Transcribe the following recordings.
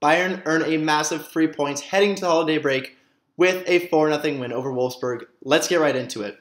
Bayern earn a massive 3 points heading to the holiday break with a 4-0 win over Wolfsburg. Let's get right into it.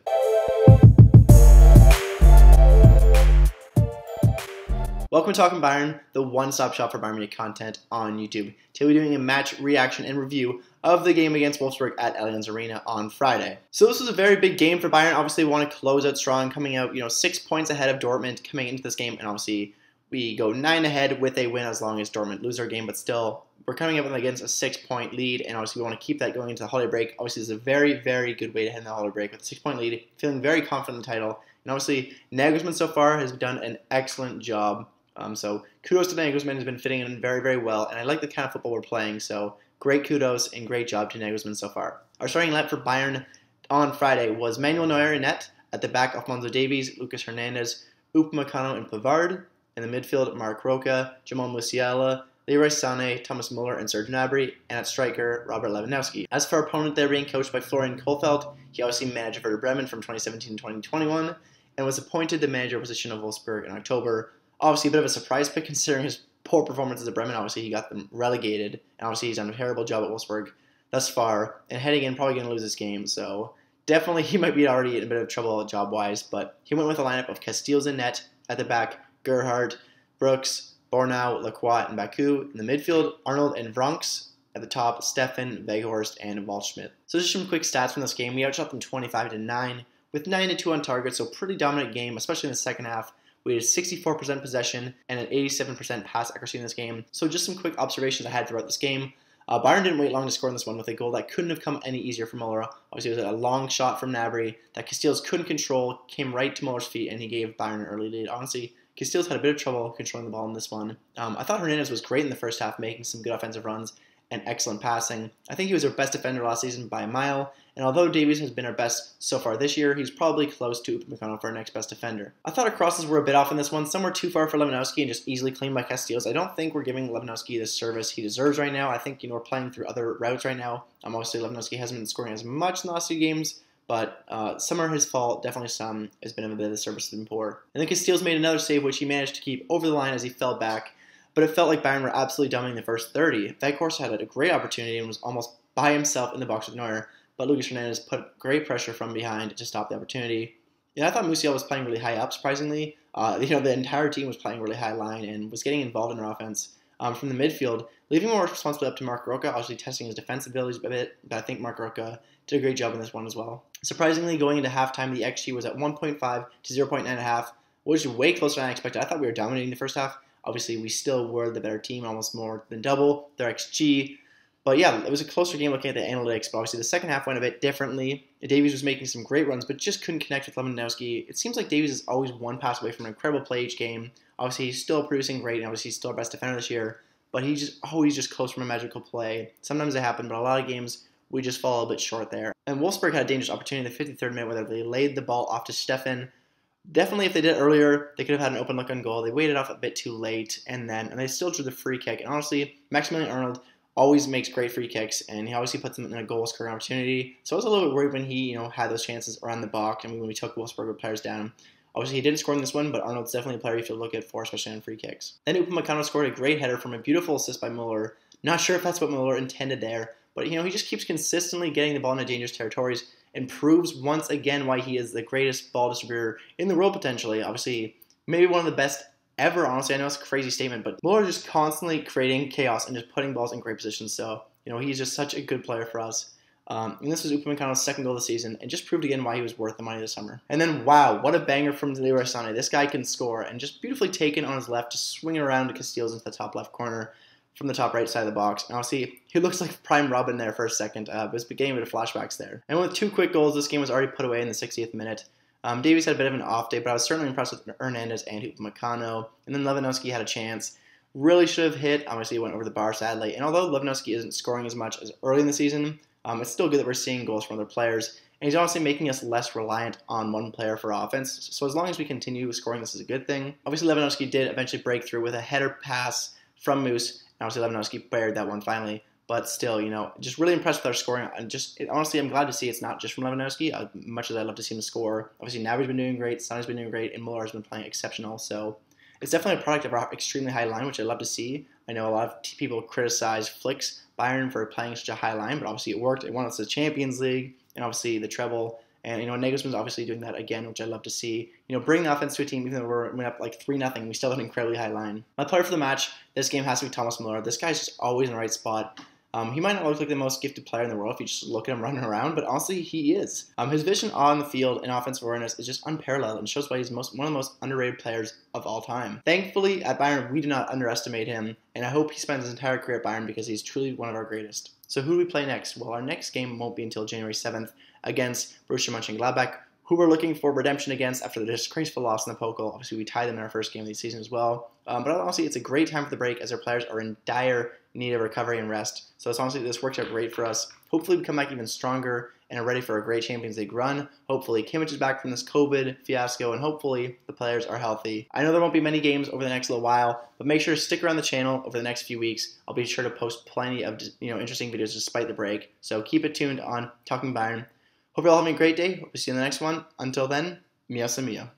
Welcome to Talking Bayern, the one-stop shop for Bayern Munich content on YouTube. Today we're doing a match reaction and review of the game against Wolfsburg at Allianz Arena on Friday. So this was a very big game for Bayern. Obviously, we want to close out strong, coming out 6 points ahead of Dortmund coming into this game, and obviously we go 9 ahead with a win as long as Dortmund lose their game, but still we're coming up against a 6-point lead, and obviously we want to keep that going into the holiday break. Obviously, this is a very, very good way to end the holiday break with a 6-point lead, feeling very confident in the title. And obviously, Nagelsmann so far has done an excellent job. So kudos to Nagelsmann, has been fitting in very, very well, and I like the kind of football we're playing, so great kudos and great job to Nagelsmann so far. Our starting lineup for Bayern on Friday was Manuel Neuer in net, at the back Alphonso Davies, Lucas Hernandez, Upamecano, and Pavard. In the midfield, Marc Roca, Jamal Musiala, Leroy Sané, Thomas Muller, and Serge Gnabry, and at striker, Robert Lewandowski. As for our opponent, they're being coached by Florian Kohfeldt. He obviously managed Werder Bremen from 2017 to 2021, and was appointed the manager position of Wolfsburg in October. Obviously, a bit of a surprise pick considering his poor performances at Bremen. Obviously, he got them relegated, and obviously he's done a terrible job at Wolfsburg thus far, and heading in, probably going to lose this game, so definitely he might be already in a bit of trouble job-wise, but he went with a lineup of Casteels in net, at the back, Gerhardt, Brooks, Bornau, Lacroix, and Baku. In the midfield, Arnold and Vronks. At the top, Steffen, Weghorst, and Waldschmidt. So just some quick stats from this game. We outshot them 25-9, with 9-2 on target, so pretty dominant game, especially in the second half. We had 64% possession and an 87% pass accuracy in this game. So just some quick observations I had throughout this game. Bayern didn't wait long to score in this one with a goal that couldn't have come any easier for Muller. Obviously, it was a long shot from Gnabry that Casteels couldn't control, came right to Muller's feet, and he gave Bayern an early lead. Honestly, Casteels had a bit of trouble controlling the ball in this one. I thought Hernandez was great in the first half, making some good offensive runs and excellent passing. I think he was our best defender last season by a mile, and although Davies has been our best so far this year, he's probably close to Upamecano for our next best defender. I thought our crosses were a bit off in this one. Some were too far for Lewandowski and just easily cleaned by Casteels. I don't think we're giving Lewandowski the service he deserves right now. I think we're playing through other routes right now. Obviously, Lewandowski hasn't been scoring as much in the last few games, but some are his fault, definitely some has been a bit of the service has been poor. And then Casteels made another save, which he managed to keep over the line as he fell back, but it felt like Bayern were absolutely dominating the first 30. Weghorst had a great opportunity and was almost by himself in the box with Neuer, but Lucas Hernandez put great pressure from behind to stop the opportunity. I thought Musiala was playing really high up, surprisingly. The entire team was playing really high line and was getting involved in their offense from the midfield, leaving more responsibility up to Marc Roca, obviously testing his defensive abilities a bit, but I think Marc Roca did a great job in this one as well. Surprisingly, going into halftime, the XG was at 1.5 to 0.9.5, which is way closer than I expected. I thought we were dominating the first half. Obviously, we still were the better team, almost more than double their XG. But yeah, it was a closer game looking at the analytics, but obviously the second half went a bit differently. Davies was making some great runs, but just couldn't connect with Lewandowski. It seems like Davies is always one pass away from an incredible play each game. Obviously, he's still producing great, and obviously he's still our best defender this year, but he's always just close from a magical play. Sometimes it happens, but a lot of games we just fall a bit short there. And Wolfsburg had a dangerous opportunity in the 53rd minute where they laid the ball off to Steffen. Definitely, if they did it earlier, they could have had an open look on goal. They waited off a bit too late, and they still drew the free kick. And honestly, Maximilian Arnold always makes great free kicks, and he obviously puts them in a goal-scoring opportunity. So I was a little bit worried when he, had those chances around the box, and when we took Wolfsburg players down. Obviously, he didn't score in this one, but Arnold's definitely a player you feel look at for, especially on free kicks. Then Upamecano scored a great header from a beautiful assist by Muller. Not sure if that's what Muller intended there, but he just keeps consistently getting the ball into dangerous territories and proves once again why he is the greatest ball distributor in the world potentially. Obviously, maybe one of the best ever, honestly. I know it's a crazy statement, but Muller just constantly creating chaos and just putting balls in great positions. So, he's just such a good player for us. And this was Upamecano's second goal of the season, and just proved again why he was worth the money this summer. And then, wow, what a banger from Leroy Sané. This guy can score, and just beautifully taken on his left, just swinging around to Casteels into the top left corner from the top right side of the box. And obviously, he looks like prime Robin there for a second, but it's getting a bit of flashbacks there. And with 2 quick goals, this game was already put away in the 60th minute. Davies had a bit of an off day, but I was certainly impressed with Hernandez and Upamecano. And then Lewandowski had a chance. Really should have hit. Obviously, he went over the bar, sadly. And although Lewandowski isn't scoring as much as early in the season, it's still good that we're seeing goals from other players. And he's honestly making us less reliant on one player for offense. So as long as we continue scoring, this is a good thing. Obviously, Lewandowski did eventually break through with a header pass from Moose. And obviously, Lewandowski buried that one finally. But still, just really impressed with our scoring. And honestly, I'm glad to see it's not just from Lewandowski. Much as I'd love to see him score. Obviously, Gnabry's been doing great, Sané's been doing great, and Muller's been playing exceptional. So it's definitely a product of our extremely high line, which I love to see. I know a lot of people criticize Flick's Bayern for playing such a high line, but obviously it worked. It won us the Champions League and obviously the treble. And, Nagelsmann's obviously doing that again, which I love to see. Bring the offense to a team, even though we're up like 3-0, we still have an incredibly high line. My player for the match this game has to be Thomas Muller. This guy's just always in the right spot. He might not look like the most gifted player in the world if you just look at him running around, but honestly, he is. His vision on the field and offensive awareness is just unparalleled and shows why he's one of the most underrated players of all time. Thankfully, at Bayern, we do not underestimate him, and I hope he spends his entire career at Bayern because he's truly one of our greatest. So who do we play next? Well, our next game won't be until January 7th against Borussia Mönchengladbach, who we're looking for redemption against after the disgraceful loss in the Pokal. Obviously, we tied them in our first game of the season as well. But honestly, it's a great time for the break as our players are in dire need of recovery and rest. So it's honestly, this works out great for us. Hopefully, we come back even stronger and are ready for a great Champions League run. Hopefully, Kimmich is back from this COVID fiasco, and hopefully, the players are healthy. I know there won't be many games over the next little while, but make sure to stick around the channel over the next few weeks. I'll be sure to post plenty of interesting videos despite the break. So keep it tuned on Talking Bayern. Hope you're all having a great day. Hope to see you in the next one. Until then, Mia Samia.